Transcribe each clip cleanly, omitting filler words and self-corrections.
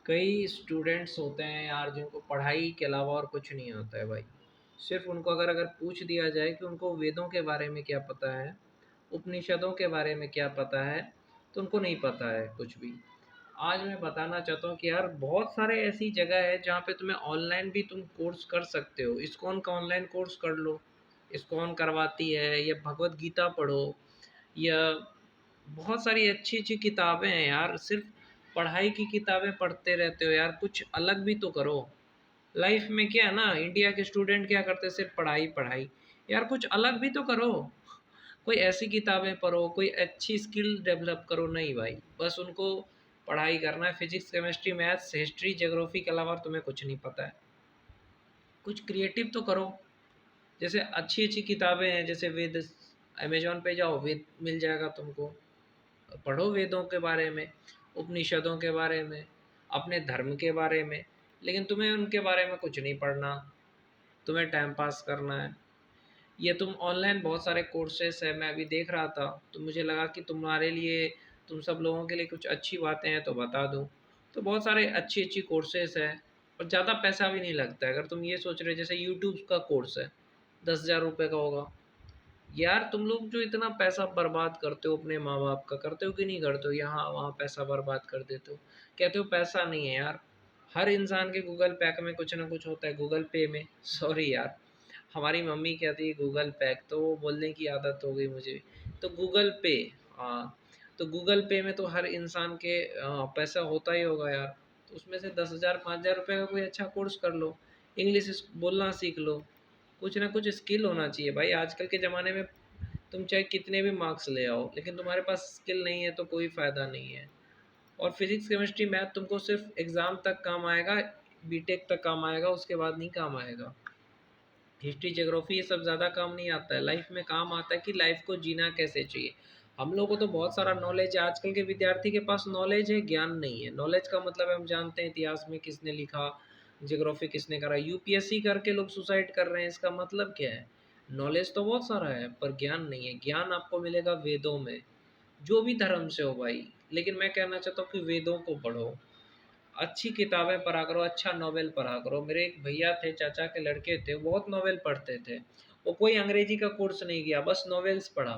कई स्टूडेंट्स होते हैं यार जिनको पढ़ाई के अलावा और कुछ नहीं आता है भाई। सिर्फ उनको अगर अगर पूछ दिया जाए कि उनको वेदों के बारे में क्या पता है, उपनिषदों के बारे में क्या पता है, तो उनको नहीं पता है कुछ भी। आज मैं बताना चाहता हूँ कि यार बहुत सारे ऐसी जगह है जहाँ पे तुम्हें ऑनलाइन भी तुम कोर्स कर सकते हो। इस्कॉन का ऑनलाइन कोर्स कर लो, इस्कॉन करवाती है, या भगवत गीता पढ़ो, या बहुत सारी अच्छी-अच्छी किताबें हैं यार। सिर्फ़ पढ़ाई की किताबें पढ़ते रहते हो यार, कुछ अलग भी तो करो। लाइफ़ में क्या है ना, इंडिया के स्टूडेंट क्या करते हैं, सिर्फ़ पढ़ाई, पढ़ाई। यार कुछ अलग भी तो करो। कोई ऐसी किताबें पढ़ो, कोई अच्छी स्किल डेवलप करो। नहीं भाई, बस उनको पढ़ाई करना है। Physics, chemistry, maths, history, geography के अलावा तुम्हें कुछ नहीं पता है। कुछ क्रिएटिव तो करो। जैसे अच्छी-अच्छी किताबें हैं, जैसे वेद, अमेज़न पे जाओ, वेद मिल जाएगा तुमको। पढ़ो वेदों के बारे में, उपनिषदों के बारे में, अपने धर्म के बारे में। लेकिन तुम्हें उनके बारे में कुछ नहीं पढ़ना, तुम्हें टाइम पास करना है। ये तुम ऑनलाइन बहुत सारे कोर्सेस है, मैं अभी देख रहा था, तो मुझे लगा कि तुम्हारे लिए, तुम सब लोगों के लिए कुछ अच्छी बातें हैं तो बता दूँ। तो बहुत सारे अच्छी-अच्छी कोर्सेस हैं और ज़्यादा पैसा भी नहीं लगता है। अगर तुम ये सोच रहे हो जैसे यूट्यूब का कोर्स है, 10,000 रुपए का होगा। यार तुम लोग जो इतना पैसा बर्बाद करते हो अपने माँ-बाप का, करते हो कि नहीं करते हो? यहाँ-वहाँ पैसा बर्बाद कर देते हो। कहते हो पैसा नहीं है यार। हर इंसान के गूगल पैक में कुछ ना कुछ होता है, गूगल पे में। सॉरी यार, हमारी मम्मी कहती है गूगल पैक, तो वो बोलने की आदत हो गई मुझे। तो गूगल पे, हाँ, तो गूगल पे में तो हर इंसान के पैसा होता ही होगा यार। तो उसमें से 10,000 5,000 रुपए का कोई अच्छा कोर्स कर लो, इंग्लिश बोलना सीख लो। कुछ ना कुछ स्किल होना चाहिए भाई। आजकल के ज़माने में तुम चाहे कितने भी मार्क्स ले आओ, लेकिन तुम्हारे पास स्किल नहीं है तो कोई फ़ायदा नहीं है। और फिज़िक्स, केमिस्ट्री, मैथ तुमको सिर्फ़ एग्ज़ाम तक काम आएगा, बीटेक तक काम आएगा, उसके बाद नहीं काम आएगा। हिस्ट्री, ज्योग्राफी ये सब ज़्यादा काम नहीं आता है। लाइफ में काम आता है कि लाइफ को जीना कैसे चाहिए। हम लोगों को तो बहुत सारा नॉलेज है, आजकल के विद्यार्थी के पास नॉलेज है, ज्ञान नहीं है। नॉलेज का मतलब है हम जानते हैं इतिहास में किसने लिखा, ज्योग्राफी किसने करा। यूपीएससी करके लोग सुसाइड कर रहे हैं, इसका मतलब क्या है? नॉलेज तो बहुत सारा है पर ज्ञान नहीं है। ज्ञान आपको मिलेगा वेदों में, जो भी धर्म से हो भाई। लेकिन मैं कहना चाहता हूँ कि वेदों को पढ़ो, अच्छी किताबें पढ़ा करो, अच्छा नॉवेल पढ़ा करो। मेरे एक भैया थे, चाचा के लड़के थे, वो बहुत नॉवेल पढ़ते थे। वो कोई अंग्रेजी का कोर्स नहीं किया, बस नॉवेल्स पढ़ा।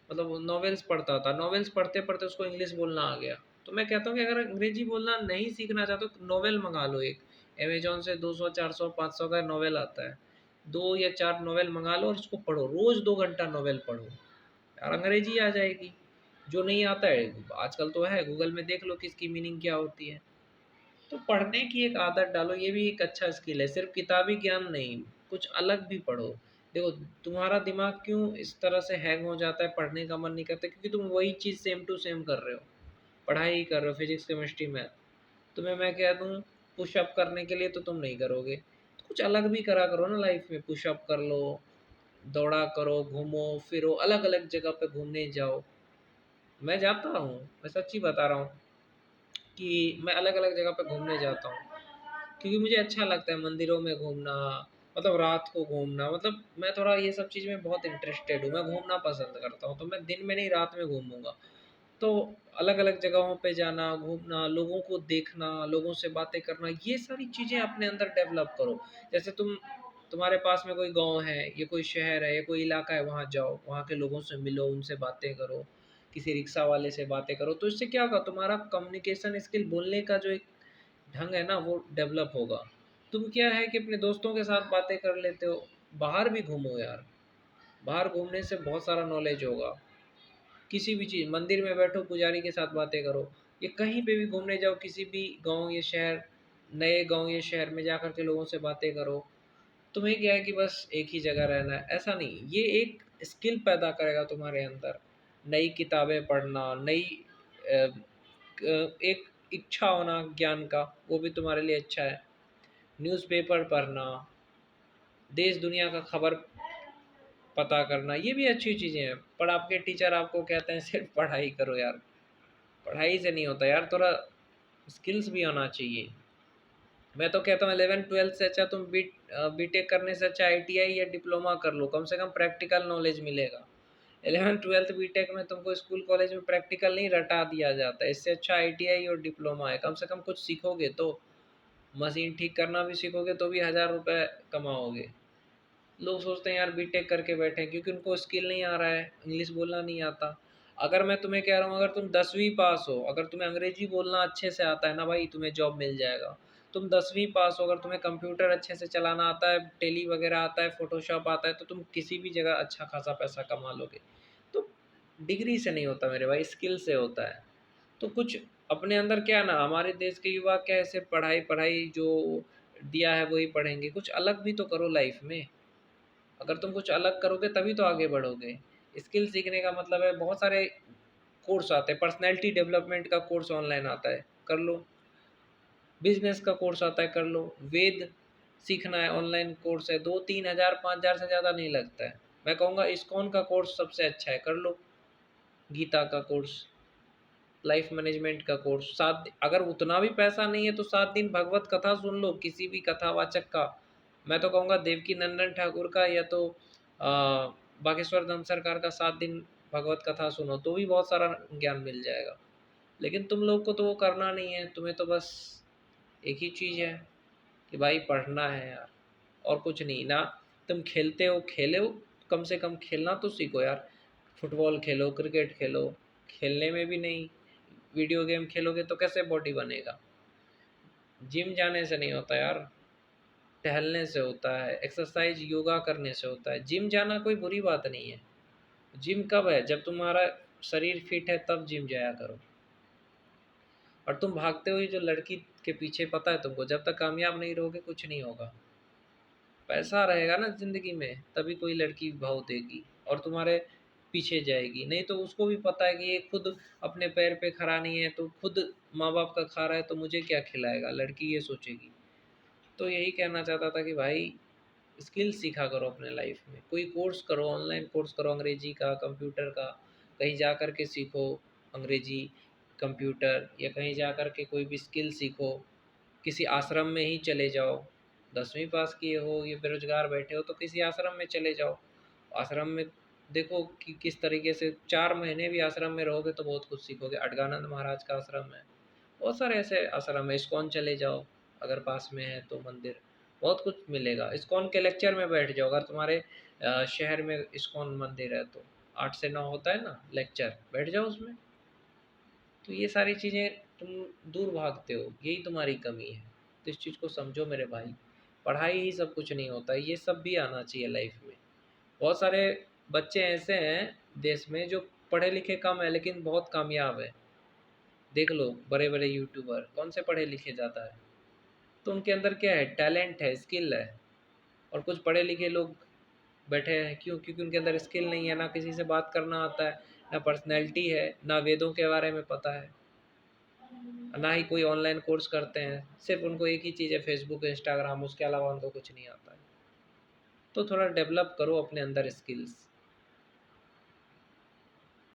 मतलब वो नॉवेल्स पढ़ता था, नॉवेल्स पढ़ते-पढ़ते उसको इंग्लिश बोलना आ गया। तो मैं कहता हूँ कि अगर अंग्रेजी बोलना नहीं सीखना चाहते हो, तो नॉवेल मँगा लो एक। अमेज़न से 200, 400, 500 का नॉवेल आता है। 2 या 4 नॉवेल मँगा लो और इसको पढ़ो। रोज़ 2 घंटा नॉवेल पढ़ो। यार अंग्रेजी आ जाएगी। जो नहीं आता है, आजकल तो है, गूगल में देख लो कि इसकी मीनिंग क्या होती है। तो पढ़ने की एक आदत डालो, ये भी एक अच्छा स्किल है। सिर्फ़ किताबी ज्ञान नहीं, कुछ अलग भी पढ़ो। देखो, तुम्हारा दिमाग क्यों इस तरह से हैंग हो जाता है, पढ़ने का मन नहीं करता, क्योंकि तुम वही चीज़ सेम टू सेम कर रहे हो। पढ़ाई ही कर रहे हो, फिज़िक्स, केमिस्ट्री, मैथ। तुम्हें मैं कह दूँ पुशअप करने के लिए, तो तुम नहीं करोगे। तो कुछ अलग भी करा करो ना लाइफ़ में, पुशअप कर लो, दौड़ा करो, घूमो-फिरो, अलग-अलग जगह पे घूमने जाओ। मैं जाता हूँ, मैं सच्ची बता रहा हूँ कि मैं अलग-अलग जगह पे घूमने जाता हूँ। क्योंकि मुझे अच्छा लगता है मंदिरों में घूमना, मतलब रात को घूमना। मतलब मैं थोड़ा ये सब चीज़ में बहुत इंटरेस्टेड हूँ, मैं घूमना पसंद करता हूँ, तो मैं दिन में नहीं रात में घूमूँगा। तो अलग-अलग जगहों पे जाना, घूमना, लोगों को देखना, लोगों से बातें करना, ये सारी चीज़ें अपने अंदर डेवलप करो। जैसे तुम्हारे पास में कोई गाँव है, या कोई शहर है, या कोई इलाका है, वहाँ जाओ, वहाँ के लोगों से मिलो, उनसे बातें करो, किसी रिक्शा वाले से बातें करो। तो इससे क्या होगा, तुम्हारा कम्युनिकेशन स्किल, बोलने का जो एक ढंग है ना, वो डेवलप होगा। तुम क्या है कि अपने दोस्तों के साथ बातें कर लेते हो, बाहर भी घूमो यार। बाहर घूमने से बहुत सारा नॉलेज होगा। किसी भी चीज़, मंदिर में बैठो, पुजारी के साथ बातें करो, या कहीं पे भी घूमने जाओ, किसी भी गाँव या शहर, नए गाँव या शहर में जाकर के लोगों से बातें करो। तुम्हें क्या है कि बस एक ही जगह रहना है, ऐसा नहीं। ये एक स्किल पैदा करेगा तुम्हारे अंदर। नई किताबें पढ़ना, नई अ, एक इच्छा होना ज्ञान का, वो भी तुम्हारे लिए अच्छा है। न्यूज़पेपर पढ़ना, देश दुनिया का खबर पता करना, ये भी अच्छी चीज़ें हैं। पर आपके टीचर आपको कहते हैं सिर्फ पढ़ाई करो यार। पढ़ाई से नहीं होता यार, थोड़ा स्किल्स भी आना चाहिए। मैं तो कहता हूँ 11th-12th से अच्छा तुम बीटेक करने से अच्छा आईटीआई या डिप्लोमा कर लो, कम से कम प्रैक्टिकल नॉलेज मिलेगा। 11th 12th बीटेक में तुमको स्कूल कॉलेज में प्रैक्टिकल नहीं रटा दिया जाता है। इससे अच्छा आईटीआई और डिप्लोमा है, कम से कम कुछ सीखोगे तो। मशीन ठीक करना भी सीखोगे तो भी 1000 रुपये कमाओगे। लोग सोचते हैं यार बीटेक करके बैठे हैं, क्योंकि उनको स्किल नहीं आ रहा है, इंग्लिश बोलना नहीं आता। अगर मैं तुम्हें कह रहा हूँ, अगर तुम 10वीं पास हो, अगर तुम्हें अंग्रेजी बोलना अच्छे से आता है ना भाई, तुम्हें जॉब मिल जाएगा। तुम 10वीं पास हो, अगर तुम्हें कंप्यूटर अच्छे से चलाना आता है, टेली वगैरह आता है, फोटोशॉप आता है, तो तुम किसी भी जगह अच्छा खासा पैसा कमा लोगे। तो डिग्री से नहीं होता मेरे भाई, स्किल से होता है। तो कुछ अपने अंदर क्या ना, हमारे देश के युवा क्या ऐसे पढ़ाई पढ़ाई जो दिया है वही पढ़ेंगे, कुछ अलग भी तो करो लाइफ में। अगर तुम कुछ अलग करोगे तभी तो आगे बढ़ोगे। स्किल सीखने का मतलब है, बहुत सारे कोर्स आते हैं, पर्सनैलिटी डेवलपमेंट का कोर्स ऑनलाइन आता है, कर लो। बिजनेस का कोर्स आता है, कर लो। वेद सीखना है, ऑनलाइन कोर्स है, 2-3 हज़ार 5 हज़ार से ज़्यादा नहीं लगता है। मैं कहूँगा इस्कॉन का कोर्स सबसे अच्छा है, कर लो। गीता का कोर्स, लाइफ मैनेजमेंट का कोर्स, अगर उतना भी पैसा नहीं है तो 7 दिन भगवत कथा सुन लो, किसी भी कथावाचक का। मैं तो कहूँगा देवकी नंदन ठाकुर का, या तो बागेश्वर धन सरकार का 7 दिन भगवत कथा सुनो, तो भी बहुत सारा ज्ञान मिल जाएगा। लेकिन तुम लोग को तो वो करना नहीं है, तुम्हें तो बस एक ही चीज़ है कि भाई पढ़ना है यार, और कुछ नहीं ना। तुम खेलते हो, खेलो, कम से कम खेलना तो सीखो यार। फुटबॉल खेलो, क्रिकेट खेलो। खेलने में भी नहीं, वीडियो गेम खेलोगे तो कैसे बॉडी बनेगा। जिम जाने से नहीं होता यार, टहलने से होता है, एक्सरसाइज योगा करने से होता है। जिम जाना कोई बुरी बात नहीं है। जिम कब है, जब तुम्हारा शरीर फिट है तब जिम जाया करो। और तुम भागते हुए जो लड़की के पीछे, पता है तुमको, जब तक कामयाब नहीं रहोगे कुछ नहीं होगा। पैसा रहेगा ना ज़िंदगी में, तभी कोई लड़की भाव देगी और तुम्हारे पीछे जाएगी। नहीं तो उसको भी पता है कि ये खुद अपने पैर पे खड़ा नहीं है, तो खुद माँ बाप का खा रहा है, तो मुझे क्या खिलाएगा, लड़की ये सोचेगी। तो यही कहना चाहता था कि भाई स्किल सीखा करो अपने लाइफ में, कोई कोर्स करो, ऑनलाइन कोर्स करो, अंग्रेजी का, कंप्यूटर का। कहीं जा कर के सीखो अंग्रेजी, कंप्यूटर, या कहीं जा कर के कोई भी स्किल सीखो। किसी आश्रम में ही चले जाओ। 10वीं पास किए हो, ये बेरोजगार बैठे हो, तो किसी आश्रम में चले जाओ। आश्रम में देखो कि किस तरीके से 4 महीने भी आश्रम में रहोगे तो बहुत कुछ सीखोगे। अटगानंद महाराज का आश्रम है, बहुत सारे ऐसे आश्रम है। इस्कॉन चले जाओ, अगर पास में है तो मंदिर, बहुत कुछ मिलेगा। इस्कॉन के लेक्चर में बैठ जाओ, अगर तुम्हारे शहर में इस्कॉन मंदिर है तो 8 से 9 होता है ना लेक्चर, बैठ जाओ उसमें। तो ये सारी चीज़ें तुम दूर भागते हो, यही तुम्हारी कमी है। तो इस चीज़ को समझो मेरे भाई, पढ़ाई ही सब कुछ नहीं होता, ये सब भी आना चाहिए लाइफ में। बहुत सारे बच्चे ऐसे हैं देश में जो पढ़े लिखे कम है लेकिन बहुत कामयाब है। देख लो बड़े बड़े यूट्यूबर कौन से पढ़े लिखे ज़्यादा है, तो उनके अंदर क्या है, टैलेंट है, स्किल है। और कुछ पढ़े लिखे लोग बैठे हैं, क्यों? क्योंकि उनके अंदर स्किल नहीं है, ना किसी से बात करना आता है, ना पर्सनैलिटी है, ना वेदों के बारे में पता है, ना ही कोई ऑनलाइन कोर्स करते हैं। सिर्फ उनको एक ही चीज़ है, फेसबुक, इंस्टाग्राम, उसके अलावा उनको कुछ नहीं आता है। तो थोड़ा डेवलप करो अपने अंदर स्किल्स।